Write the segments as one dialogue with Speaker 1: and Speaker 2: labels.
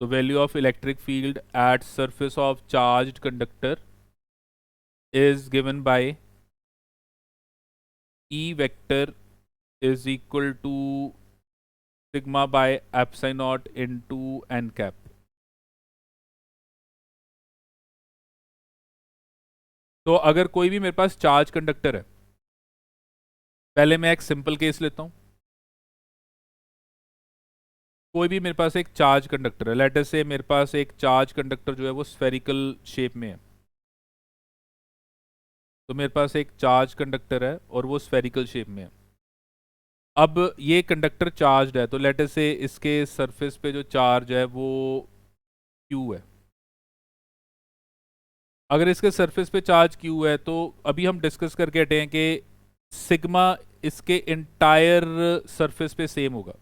Speaker 1: the value of electric field at surface of charged conductor is given by E vector is equal to sigma by epsilon naught into n cap. तो अगर कोई भी मेरे पास charge conductor है, पहले मैं एक सिंपल केस लेता हूं। कोई भी मेरे पास एक चार्ज कंडक्टर है, लेट अस से मेरे पास एक चार्ज कंडक्टर जो है वो स्फेरिकल शेप में है। तो मेरे पास एक चार्ज कंडक्टर है और वो स्फेरिकल शेप में है। अब ये कंडक्टर चार्ज्ड है, तो लेट अस से इसके सरफेस पे जो चार्ज है वो Q है। अगर इसके सरफेस पे चार्ज Q है तो अभी हम डिस्कस करके हटे हैं कि सिग्मा इसके इंटायर सरफेस पे सेम होगा।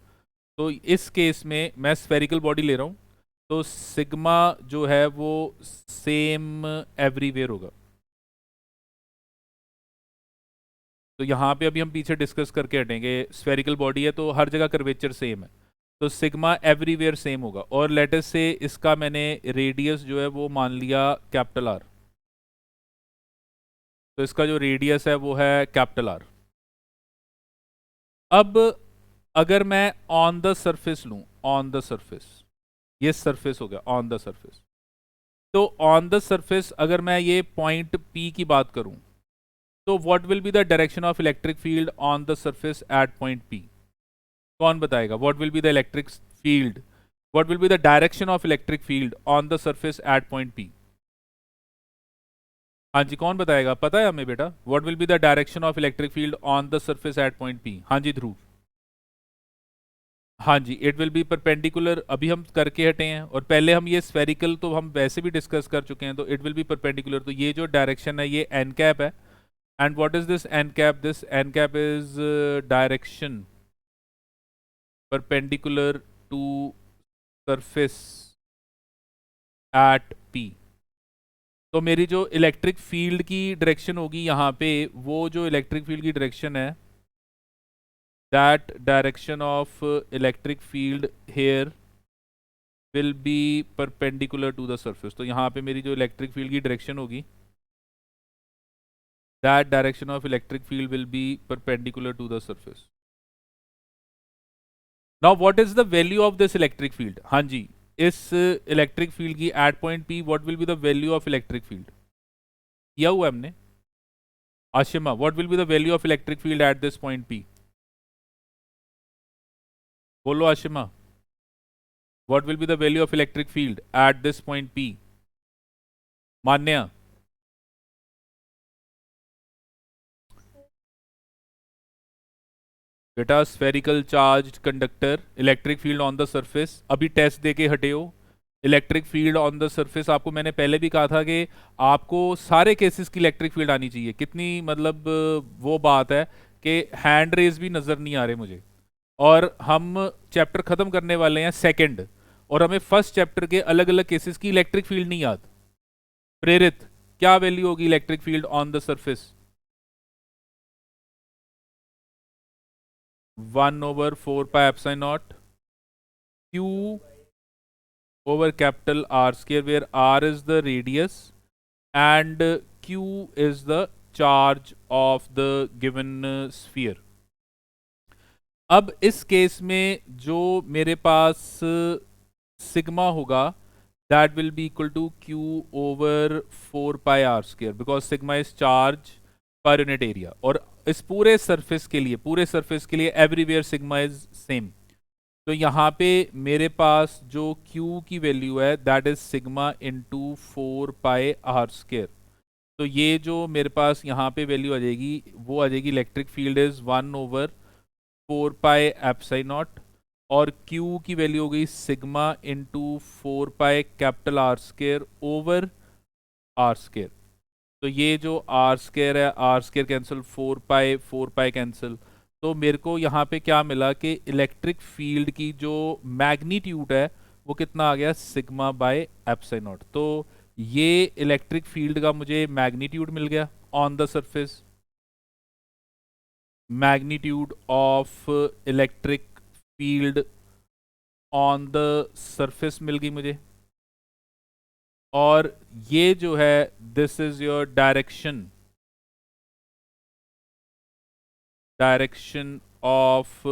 Speaker 1: तो इस केस में मैं स्फेरिकल बॉडी ले रहा हूँ, तो सिग्मा जो है वो सेम एवरीवेयर होगा। तो यहाँ पे अभी हम पीछे डिस्कस करके हटेंगे, स्फेरिकल बॉडी है तो हर जगह कर्वेचर सेम है, तो सिग्मा एवरीवेयर सेम होगा। और लेटस से इसका मैंने रेडियस जो है वो मान लिया कैपिटल आर, तो इसका जो रेडियस है वो है कैपिटल आर। अब अगर मैं ऑन द सरफेस लूं, ऑन द सरफेस, ये सरफेस हो गया ऑन द सरफेस, तो ऑन द सरफेस अगर मैं ये पॉइंट P की बात करूं, तो what will be the direction of electric field on the surface at point P? कौन बताएगा? What will be the electric field, what will be the direction of electric field on the surface at point P? हाँ जी, कौन बताएगा? पता है हमें बेटा, what will be the direction of electric field on the surface at point P? हाँ जी ध्रुव। हाँ जी, it will be perpendicular, अभी हम करके हटे हैं, और पहले हम ये स्फेरिकल तो हम वैसे भी डिस्कस कर चुके हैं, तो इट विल बी परपेंडिकुलर। तो ये जो डायरेक्शन है ये एन कैप है, and what is this n cap? This n cap is direction perpendicular to surface at P। तो मेरी जो इलेक्ट्रिक फील्ड की डायरेक्शन होगी यहाँ पे, वो जो इलेक्ट्रिक फील्ड की डायरेक्शन है, that direction of electric field here will be perpendicular to the surface। तो यहाँ पे मेरी जो इलेक्ट्रिक फील्ड की डायरेक्शन होगी, that direction of electric field will be perpendicular to the surface। now what is the value of this electric field? हाँ जी, इस electric field की at point P what will be the value of electric field? किया हुआ हमने। Ashima, what will be the value of electric field at this point P? बोलो Ashima, what will be the value of electric field at this point P? मान्या, बेटा spherical charged conductor, electric field on the surface, अभी test देके हटे हो। Electric field on the surface, आपको मैंने पहले भी कहा था कि आपको सारे केसेस की इलेक्ट्रिक फील्ड आनी चाहिए। कितनी मतलब वो बात है कि हैंड रेज भी नज़र नहीं आ रहे मुझे, और हम चैप्टर ख़त्म करने वाले हैं सेकंड, और हमें फर्स्ट चैप्टर के अलग अलग केसेस की इलेक्ट्रिक फील्ड नहीं याद। प्रेरित, क्या वैल्यू होगी electric field on the surface? 1/4πε0 Q over capital R square, where R is the radius and Q is the charge of the given sphere। अब इस केस में जो मेरे पास सिग्मा होगा, that will be equal to Q over 4πr square, because sigma is charge per unit area, और इस पूरे surface के लिए, पूरे सरफेस के लिए एवरीवेयर सिग्मा इज सेम। तो यहाँ पे मेरे पास जो Q की वैल्यू है that is sigma into 4πr²। तो ये जो मेरे पास यहाँ पे वैल्यू आ जाएगी, वो आ जाएगी इलेक्ट्रिक फील्ड इज 1/4πε0, और Q की वैल्यू हो गई sigma into 4πR² over R²। तो ये जो R² है, R² कैंसिल, 4π कैंसिल, तो मेरे को यहाँ पे क्या मिला कि इलेक्ट्रिक फील्ड की जो मैग्नीट्यूड है वो कितना आ गया, सिग्मा बाय एप्सिलॉन नॉट। तो ये इलेक्ट्रिक फील्ड का मुझे मैग्नीट्यूड मिल गया on the surface, magnitude of electric field on the surface मिल गई मुझे, और ये जो है this is your direction of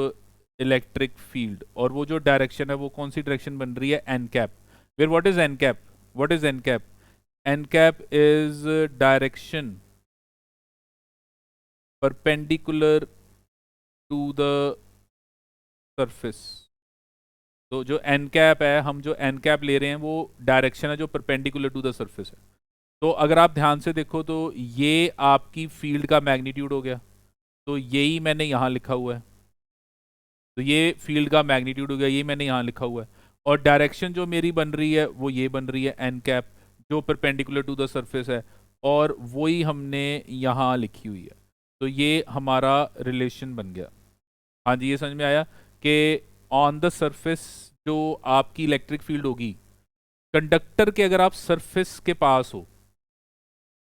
Speaker 1: electric field, और वो जो डायरेक्शन है वो कौन सी डायरेक्शन बन रही है, n cap. Where what is n cap, what is n cap? N cap is direction perpendicular to the surface. तो जो एन कैप है, हम जो एन कैप ले रहे हैं वो डायरेक्शन है जो परपेंडिकुलर टू द सरफेस है। तो अगर आप ध्यान से देखो तो ये आपकी फील्ड का मैग्नीट्यूड हो गया, तो यही मैंने यहाँ लिखा हुआ है, तो ये फील्ड का मैग्नीट्यूड हो गया, ये मैंने यहाँ लिखा हुआ है। और डायरेक्शन जो मेरी बन रही है वो ये बन रही है एन कैप, जो परपेंडिकुलर टू द सरफेस है, और वही हमने यहाँ लिखी हुई है। तो ये हमारा रिलेशन बन गया। हाँ जी, ये समझ में आया कि ऑन द सरफेस जो आपकी इलेक्ट्रिक फील्ड होगी, कंडक्टर के अगर आप सरफेस के पास हो,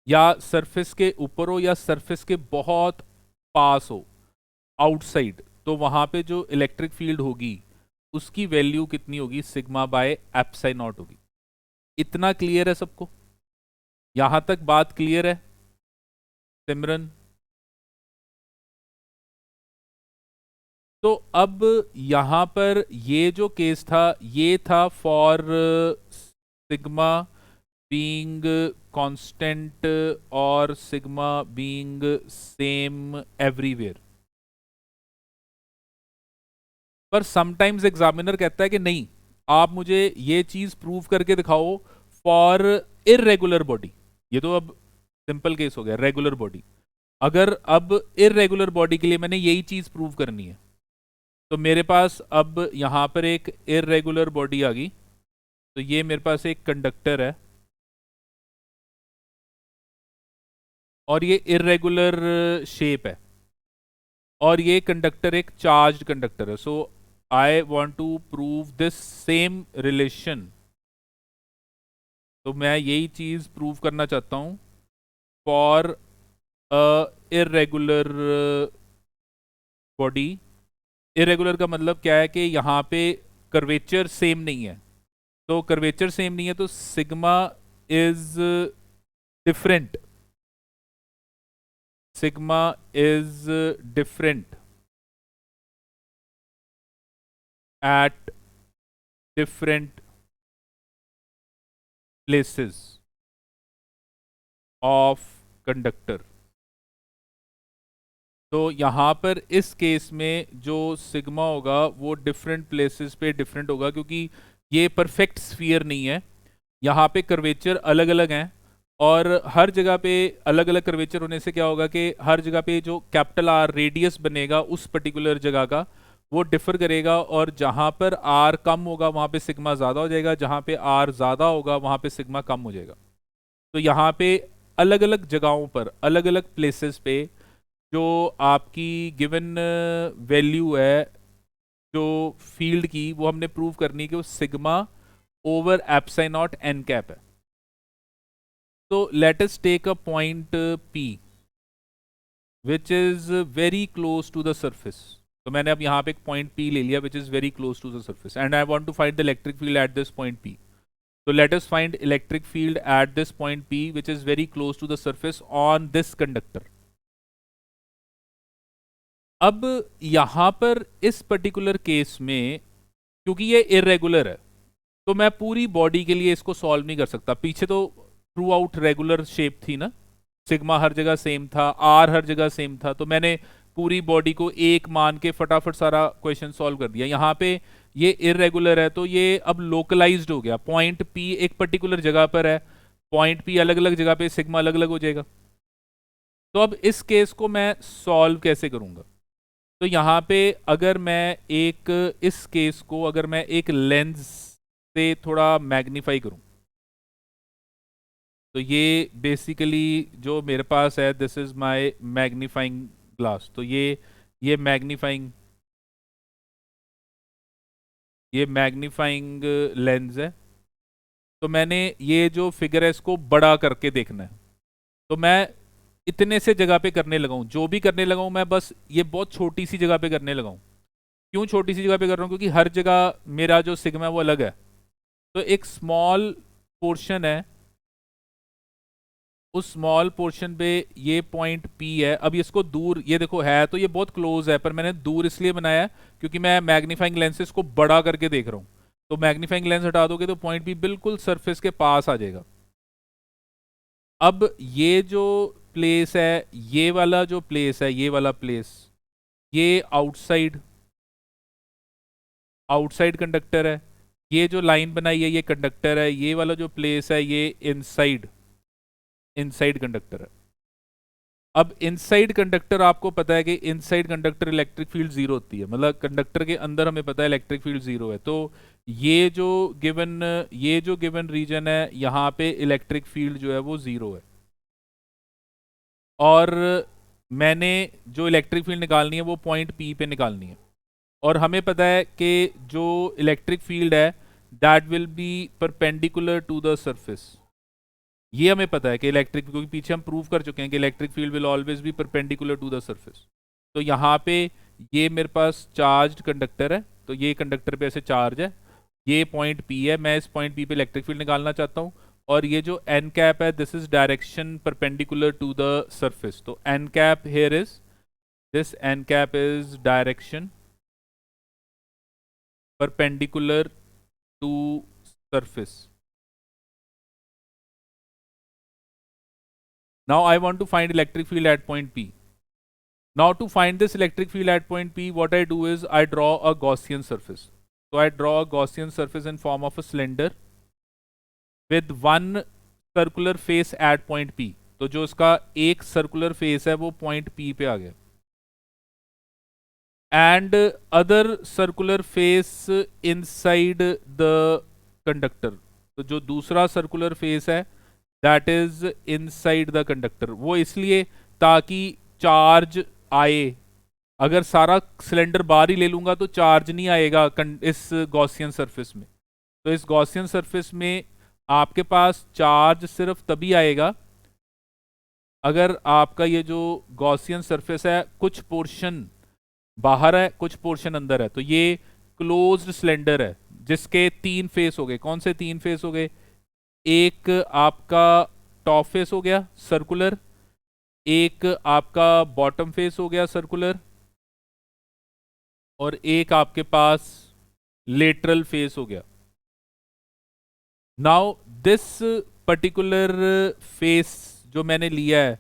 Speaker 1: या सरफेस के ऊपर हो, या सरफेस के बहुत पास हो, आउटसाइड, तो वहां पे जो इलेक्ट्रिक फील्ड होगी उसकी वैल्यू कितनी होगी, सिग्मा बाय एप्साई नॉट होगी। इतना क्लियर है सबको? यहां तक बात क्लियर है सिमरन? तो अब यहां पर ये जो केस था ये था फॉर सिग्मा बीइंग कांस्टेंट और सिग्मा बीइंग सेम एवरीवेयर। पर समटाइम्स एग्जामिनर कहता है कि नहीं, आप मुझे ये चीज प्रूव करके दिखाओ फॉर इररेगुलर बॉडी। ये तो अब सिंपल केस हो गया, रेगुलर बॉडी। अगर अब इररेगुलर बॉडी के लिए मैंने यही चीज प्रूव करनी है, तो मेरे पास अब यहां पर एक इररेगुलर बॉडी आ गई। तो ये मेरे पास एक कंडक्टर है, और ये इररेगुलर शेप है, और ये कंडक्टर एक चार्ज्ड कंडक्टर है। So I want to prove this same relation. तो मैं यही चीज प्रूव करना चाहता हूं फॉर इररेगुलर बॉडी। इररेगुलर का मतलब क्या है कि यहाँ पे कर्वेचर सेम नहीं है। तो कर्वेचर सेम नहीं है तो sigma is different, sigma is different at different places of conductor. तो यहाँ पर इस केस में जो सिग्मा होगा वो डिफरेंट प्लेसेस पे डिफरेंट होगा, क्योंकि ये परफेक्ट स्फीयर नहीं है, यहाँ पे कर्वेचर अलग अलग हैं, और हर जगह पे अलग अलग कर्वेचर होने से क्या होगा कि हर जगह पे जो कैपिटल आर रेडियस बनेगा उस पर्टिकुलर जगह का वो डिफर करेगा, और जहाँ पर आर कम होगा वहाँ पे सिग्मा ज़्यादा हो जाएगा, जहाँ पे आर ज़्यादा होगा वहाँ पे सिग्मा कम हो जाएगा। तो यहाँ पे अलग अलग जगहों पर अलग अलग प्लेसेस पे जो आपकी गिवन वैल्यू है जो फील्ड की, वो हमने प्रूव करनी है कि वो sigma over epsilon not n cap है। तो let us take a point P which is very close to the surface. तो मैंने अब यहाँ पे एक पॉइंट P ले लिया which is very close to the surface, and I want to find the electric field at this point P। So let us find electric field at this point P which is very close to the surface on this conductor. अब यहां पर इस particular case में क्योंकि ये irregular है तो मैं पूरी बॉडी के लिए इसको सॉल्व नहीं कर सकता। पीछे तो थ्रू आउट रेगुलर शेप थी ना, सिग्मा हर जगह सेम था, आर हर जगह सेम था, तो मैंने पूरी बॉडी को एक मान के फटाफट सारा क्वेश्चन सॉल्व कर दिया। यहाँ पे ये इरेगुलर है तो ये अब लोकलाइज्ड हो गया। पॉइंट पी एक पर्टिकुलर जगह पर है, पॉइंट पी अलग अलग जगह पे सिग्मा अलग अलग हो जाएगा। तो अब इस केस को मैं सॉल्व कैसे करूंगा? तो यहाँ पे अगर मैं एक इस केस को अगर मैं एक लेंस से थोड़ा मैग्नीफाई करूं, तो ये बेसिकली जो मेरे पास है this is my magnifying glass. तो ये मैग्नीफाइंग लेंस है। तो मैंने ये जो फिगर है इसको बड़ा करके देखना है, तो मैं इतने से जगह पे करने लगा हूं, जो भी करने लगा हूं मैं बस ये बहुत छोटी सी जगह पे करने लगा हूं। क्यों छोटी सी जगह पे कर रहा हूँ? क्योंकि हर जगह मेरा जो सिग्मा है वो अलग है। तो एक स्मॉल पोर्शन है, उस स्मॉल पोर्शन पे ये पॉइंट P है। अब इसको दूर, ये देखो है तो ये बहुत क्लोज है, पर मैंने दूर इसलिए बनाया क्योंकि मैं मैग्नीफाइंग लेंसेज को बड़ा करके देख रहा हूँ। तो मैग्नीफाइंग लेंस हटा दोगे तो पॉइंट P बिल्कुल सरफेस के पास आ जाएगा। अब ये जो प्लेस है, ये वाला जो प्लेस है, ये वाला प्लेस, ये आउटसाइड आउटसाइड कंडक्टर है। ये जो लाइन बनाई है ये कंडक्टर है। ये वाला जो प्लेस है ये इनसाइड इनसाइड कंडक्टर है। अब इनसाइड कंडक्टर, आपको पता है कि inside conductor electric field zero होती है, मतलब कंडक्टर के अंदर हमें पता है इलेक्ट्रिक फील्ड जीरो है। तो ये जो गिवन रीजन है यहाँ पे इलेक्ट्रिक फील्ड जो है वो जीरो है। और मैंने जो इलेक्ट्रिक फील्ड निकालनी है वो पॉइंट P पे निकालनी है। और हमें पता है कि जो इलेक्ट्रिक फील्ड है that will be perpendicular to the surface. ये हमें पता है कि इलेक्ट्रिक, क्योंकि पीछे हम प्रूव कर चुके हैं कि electric field will always be perpendicular to the surface. तो यहाँ पे ये मेरे पास चार्ज्ड कंडक्टर है, तो ये कंडक्टर पे ऐसे चार्ज है, ये पॉइंट P है। मैं इस पॉइंट P पे इलेक्ट्रिक फील्ड निकालना चाहता हूँ। और ये जो एन कैप है, this is direction perpendicular to the surface. तो n cap here is, this n cap is direction perpendicular to surface. Now I want to find electric field at point P. Now to find this electric field at point P, what I do is I draw a Gaussian surface. So I draw a Gaussian surface in form of a cylinder with one circular face at point P. तो जो उसका एक circular face है वो point P पे आ गया, and other circular face inside the conductor. तो जो दूसरा सर्कुलर फेस है that is inside the conductor. वो इसलिए ताकि चार्ज आए। अगर सारा सिलेंडर बाहर ही ले लूंगा तो चार्ज नहीं आएगा इस गॉसियन सरफेस में। तो इस गॉसियन सरफेस में आपके पास चार्ज सिर्फ तभी आएगा अगर आपका ये जो गॉसियन सरफेस है कुछ पोर्शन बाहर है कुछ पोर्शन अंदर है। तो ये क्लोज्ड सिलेंडर है जिसके तीन फेस हो गए। कौन से तीन फेस हो गए? एक आपका टॉप फेस हो गया सर्कुलर, एक आपका बॉटम फेस हो गया सर्कुलर, और एक आपके पास लेटरल फेस हो गया। नाउ दिस पर्टिकुलर फेस जो मैंने लिया है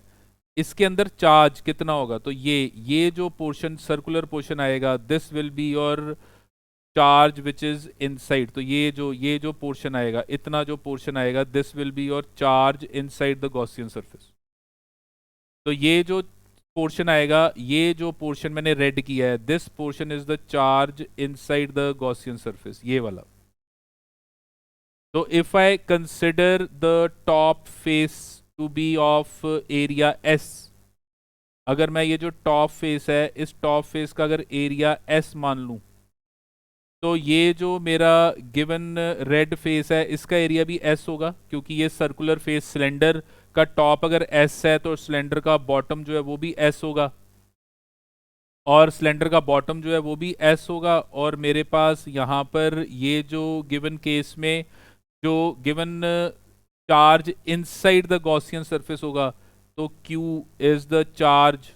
Speaker 1: इसके अंदर चार्ज कितना होगा? तो ये जो पोर्शन सर्कुलर पोर्शन आएगा this will be your charge which is inside. तो ये जो पोर्शन आएगा, इतना जो पोर्शन आएगा, this will be your charge inside the Gaussian surface. तो ये जो पोर्शन आएगा, ये जो पोर्शन मैंने रेड किया है, this portion is the charge inside the Gaussian surface, ये वाला। तो if I consider the top face to be of area S, अगर मैं ये जो टॉप फेस है इस टॉप फेस का अगर एरिया S मान लूं, तो ये जो मेरा गिवन रेड फेस है इसका एरिया भी S होगा, क्योंकि ये सर्कुलर फेस सिलेंडर का टॉप अगर S है तो सिलेंडर का बॉटम जो है वो भी S होगा, और सिलेंडर का बॉटम जो है वो भी S होगा। और मेरे पास यहाँ पर ये जो गिवन केस में जो given charge inside the Gaussian surface होगा, तो Q is the charge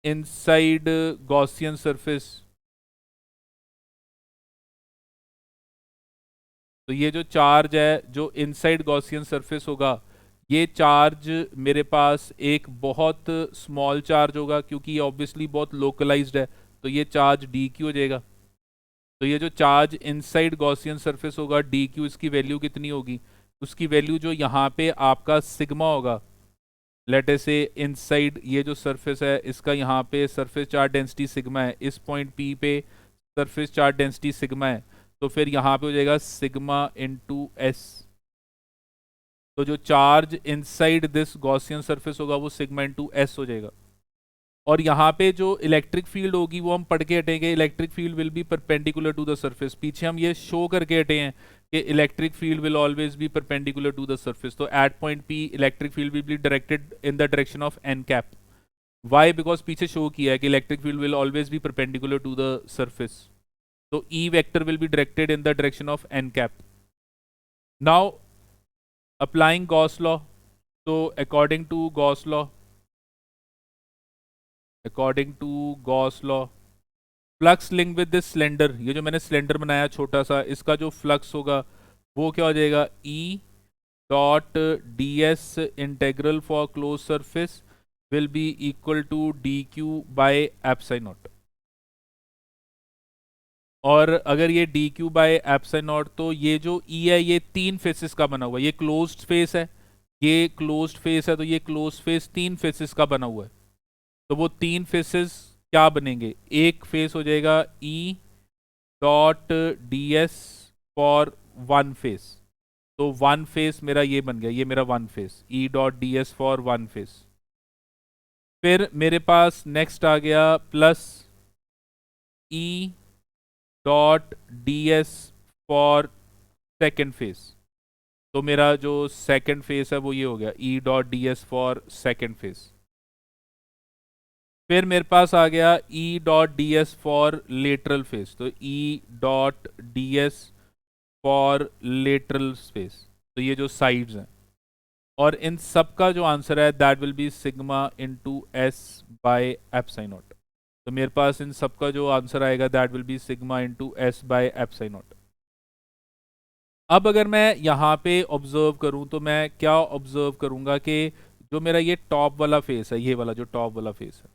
Speaker 1: inside Gaussian surface. तो ये जो चार्ज है जो इनसाइड गॉसियन सरफेस होगा, ये चार्ज मेरे पास एक बहुत स्मॉल चार्ज होगा, क्योंकि ये ऑब्वियसली बहुत लोकलाइज्ड है, तो ये चार्ज dq हो जाएगा। तो ये जो चार्ज इनसाइड गॉसियन सरफेस होगा dq, इसकी वैल्यू कितनी होगी? उसकी वैल्यू जो यहाँ पे आपका सिग्मा होगा, लेट अस से इनसाइड ये जो सरफेस है इसका यहाँ पे सरफेस चार्ज डेंसिटी सिग्मा है, इस पॉइंट P पे सरफेस चार्ज डेंसिटी सिग्मा है, तो फिर यहाँ पे हो जाएगा सिग्मा इंटू S। तो जो charge inside this Gaussian surface होगा वो सिग्मा इंटू S हो जाएगा। और यहाँ पे जो इलेक्ट्रिक फील्ड होगी वो हम पढ़ के हटेंगे, electric field will be perpendicular to the surface. पीछे हम ये शो करके हटे हैं कि electric field will always be perpendicular to the surface. तो at point P electric field will be directed in the direction of n cap. Why because पीछे show किया है कि electric field will always be perpendicular to the surface, तो E vector will be directed in the direction of N cap. Now applying Gauss law, तो according to Gauss law, flux link with this cylinder, ये जो मैंने cylinder बनाया छोटा सा, इसका जो फ्लक्स होगा वो क्या हो जाएगा, E dot D s integral for close surface will be equal to d q by epsilon not. और अगर ये d q by epsilon not, तो ये जो ई है ये तीन फेसेस का बना हुआ है, ये क्लोज्ड फेस है, ये क्लोज्ड फेस है, तो ये क्लोज्ड फेस तीन फेसेस का बना हुआ है. तो वो तीन फेसेस क्या बनेंगे, एक फेस हो जाएगा E dot D S for one face, तो वन फेस मेरा ये बन गया, ये मेरा one face, E dot D S for one face. फिर मेरे पास नेक्स्ट आ गया plus E dot D S for second face, तो मेरा जो सेकेंड फेस है वो ये हो गया, E dot D S for second face. फिर मेरे पास आ गया E dot D S for lateral face, तो E dot D S for lateral space, तो ये जो साइड्स हैं, और इन सब का जो आंसर है that will B sigma into S by epsilon not. तो मेरे पास इन सब का जो आंसर आएगा that will B sigma into S by epsilon not. अब अगर मैं यहाँ पे ऑब्जर्व करूँ तो मैं क्या ऑब्जर्व करूँगा कि जो मेरा ये टॉप वाला फेस है, ये वाला जो टॉप वाला फेस है,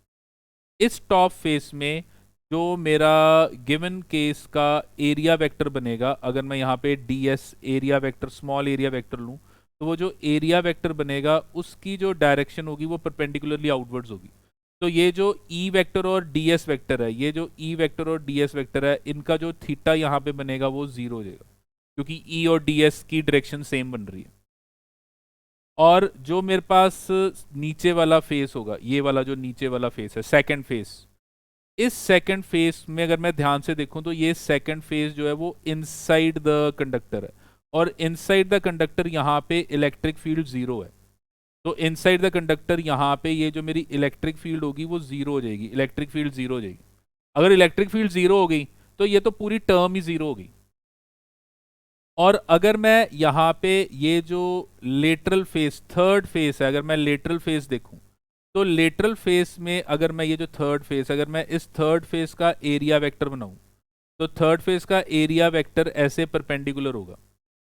Speaker 1: इस टॉप फेस में जो मेरा गिवन केस का एरिया वेक्टर बनेगा, अगर मैं यहाँ पे D S area vector, small area vector लूँ, तो वो जो एरिया वेक्टर बनेगा उसकी जो डायरेक्शन होगी वो परपेंडिकुलरली आउटवर्ड्स होगी. तो ये जो ई वेक्टर और डी एस वेक्टर है, ये जो ई वेक्टर और डी एस वेक्टर है, इनका जो थीटा यहाँ पे बनेगा वो जीरो हो जाएगा, क्योंकि ई और डी एस की डायरेक्शन सेम बन रही है. और जो मेरे पास नीचे वाला फेस होगा, ये वाला जो नीचे वाला फेस है, सेकंड फेस, इस सेकंड फेस में अगर मैं ध्यान से देखूं तो ये सेकंड फेस जो है वो इनसाइड द कंडक्टर है, और इनसाइड द कंडक्टर यहाँ पे इलेक्ट्रिक फील्ड जीरो है. तो इनसाइड द कंडक्टर यहाँ पे ये जो मेरी इलेक्ट्रिक फील्ड होगी वो जीरो हो जाएगी, इलेक्ट्रिक फील्ड जीरो हो जाएगी. अगर इलेक्ट्रिक फील्ड जीरो हो गई तो ये तो पूरी टर्म ही जीरो हो गई. और अगर मैं यहाँ पे ये जो लेटरल फेस, थर्ड फेस है, अगर मैं लेटरल फेस देखूं, तो लेटरल फेस में अगर मैं ये जो थर्ड फेस, अगर मैं इस थर्ड फेस का एरिया वेक्टर बनाऊं, तो थर्ड फेस का एरिया वेक्टर ऐसे परपेंडिकुलर होगा,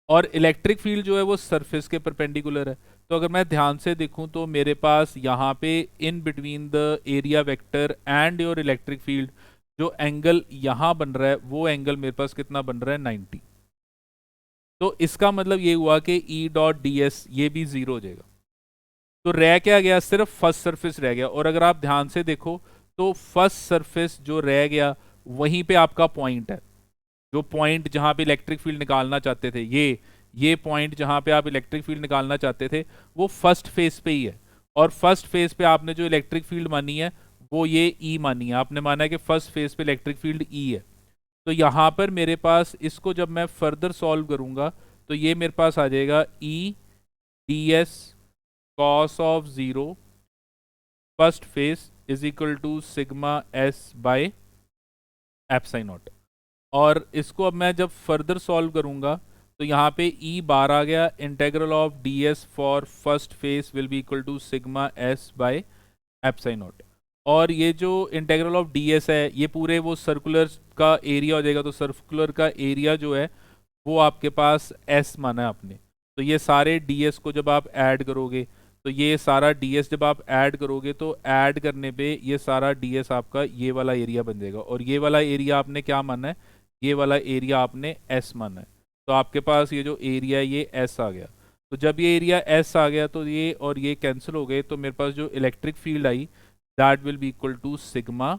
Speaker 1: और इलेक्ट्रिक फील्ड जो है वो सरफेस के परपेंडिकुलर है. तो अगर मैं ध्यान से देखूं तो मेरे पास यहाँ पे in between the area vector and your electric field जो एंगल यहाँ बन रहा है, वो एंगल मेरे पास कितना बन रहा है, 90. तो इसका मतलब ये हुआ कि ई डॉट डी एस ये भी जीरो हो जाएगा. तो रह क्या गया, सिर्फ फर्स्ट सरफेस रह गया. और अगर आप ध्यान से देखो तो फर्स्ट सरफेस जो रह गया वहीं पे आपका पॉइंट है, जो पॉइंट जहां पे इलेक्ट्रिक फील्ड निकालना चाहते थे, ये पॉइंट जहां पे आप इलेक्ट्रिक फील्ड निकालना चाहते थे वो फर्स्ट फेस पे ही है. और फर्स्ट फेस पे आपने जो इलेक्ट्रिक फील्ड मानी है वो ये ई मानी है, आपने माना है कि फर्स्ट फेस पे इलेक्ट्रिक फील्ड ई है. तो यहाँ पर मेरे पास इसको जब मैं फर्दर सॉल्व करूँगा तो ये मेरे पास आ जाएगा E d s cos of zero first face is equal to sigma s by epsilon not. और इसको अब मैं जब फर्दर सॉल्व करूँगा तो यहाँ पे ई बार आ गया, integral of d S for first face will be equal to sigma s by epsilon not. और ये जो इंटेग्रल ऑफ डी एस है ये पूरे वो सर्कुलर का एरिया हो जाएगा, तो सर्कुलर का एरिया जो है वो आपके पास एस माना है आपने. तो ये सारे डी एस को जब आप ऐड करोगे, तो ये सारा डी एस जब आप ऐड करोगे तो ऐड करने पे ये सारा डी एस आपका ये वाला एरिया बन जाएगा. और ये वाला एरिया आपने क्या माना है, ये वाला एरिया आपने एस माना है. तो आपके पास ये जो एरिया है ये एस आ गया. तो जब ये एरिया एस आ गया तो ये और ये कैंसिल हो गए, तो मेरे पास जो इलेक्ट्रिक फील्ड आई that will be equal to sigma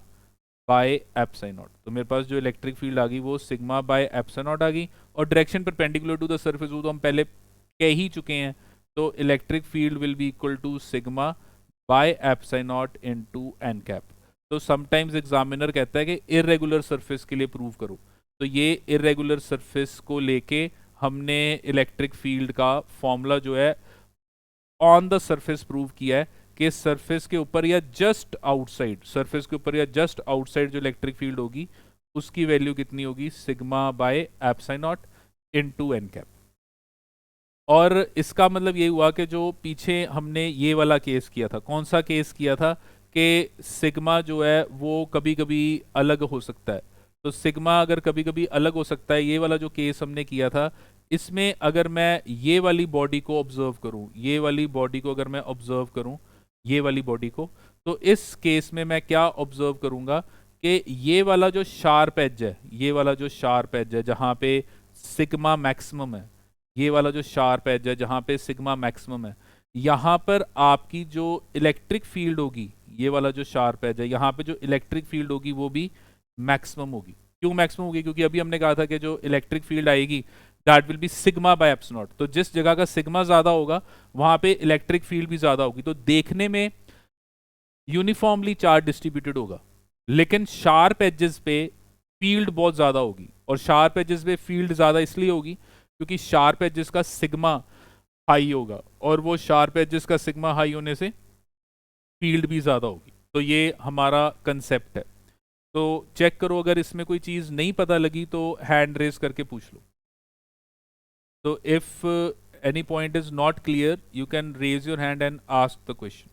Speaker 1: by epsilon not. तो मेरे पास जो इलेक्ट्रिक फील्ड आ गई वो सिग्मा बाय एप्सिलॉन नॉट आ गई. और direction perpendicular to the surface वो तो हम पहले कह ही चुके हैं. तो electric field will be equal to sigma by epsilon not into n cap. तो समटाइम्स एग्जामिनर कहता है कि इरेगुलर सरफेस के लिए प्रूव करो, तो ये इरेगुलर सरफेस को लेके हमने इलेक्ट्रिक फील्ड का फॉर्मूला जो है ऑन द सरफेस प्रूव किया है कि सरफेस के ऊपर या जस्ट आउटसाइड, सरफेस के ऊपर या जस्ट आउटसाइड जो इलेक्ट्रिक फील्ड होगी उसकी वैल्यू कितनी होगी, sigma by epsilon not into n cap. और इसका मतलब ये हुआ कि जो पीछे हमने ये वाला केस किया था, कौन सा केस किया था कि सिग्मा जो है वो कभी कभी अलग हो सकता है। तो सिग्मा अगर कभी कभी अलग हो सकता है, ये वाला जो केस हमने किया था, इसमें अगर मैं ये वाली बॉडी को ऑब्जर्व करूं, ये वाली बॉडी को अगर मैं ऑब्जर्व करूं, ये वाली बॉडी को, तो इस केस में मैं क्या ऑब्जर्व करूंगा कि ये वाला जो शार्प एज है, ये वाला जो शार्प एज है जहां पे सिग्मा मैक्सिमम है, ये वाला जो शार्प एज है जहां पे सिग्मा मैक्सिमम है, यहां पर आपकी जो इलेक्ट्रिक फील्ड होगी, ये वाला जो शार्प एज है, यहां पे जो इलेक्ट्रिक फील्ड होगी वो भी मैक्सिमम होगी। क्यों मैक्सिमम होगी? क्योंकि अभी हमने कहा था कि जो इलेक्ट्रिक फील्ड आएगी that will B sigma by epsilon not. तो जिस जगह का सिग्मा ज्यादा होगा वहां पे इलेक्ट्रिक फील्ड भी ज्यादा होगी, तो देखने में यूनिफॉर्मली चार्ज डिस्ट्रीब्यूटेड होगा, लेकिन शार्प एजेस पे फील्ड बहुत ज्यादा होगी। और शार्प एजेस पे फील्ड ज्यादा इसलिए होगी क्योंकि शार्प एजेस का सिग्मा हाई होगा, और वो शार्प एजेस का सिग्मा हाई होने से फील्ड भी ज्यादा होगी। तो ये हमारा कंसेप्ट है। तो चेक करो, अगर इसमें कोई चीज नहीं पता लगी तो हैंड रेज करके पूछ लो। तो if any point is not clear, you can raise your hand and ask the question.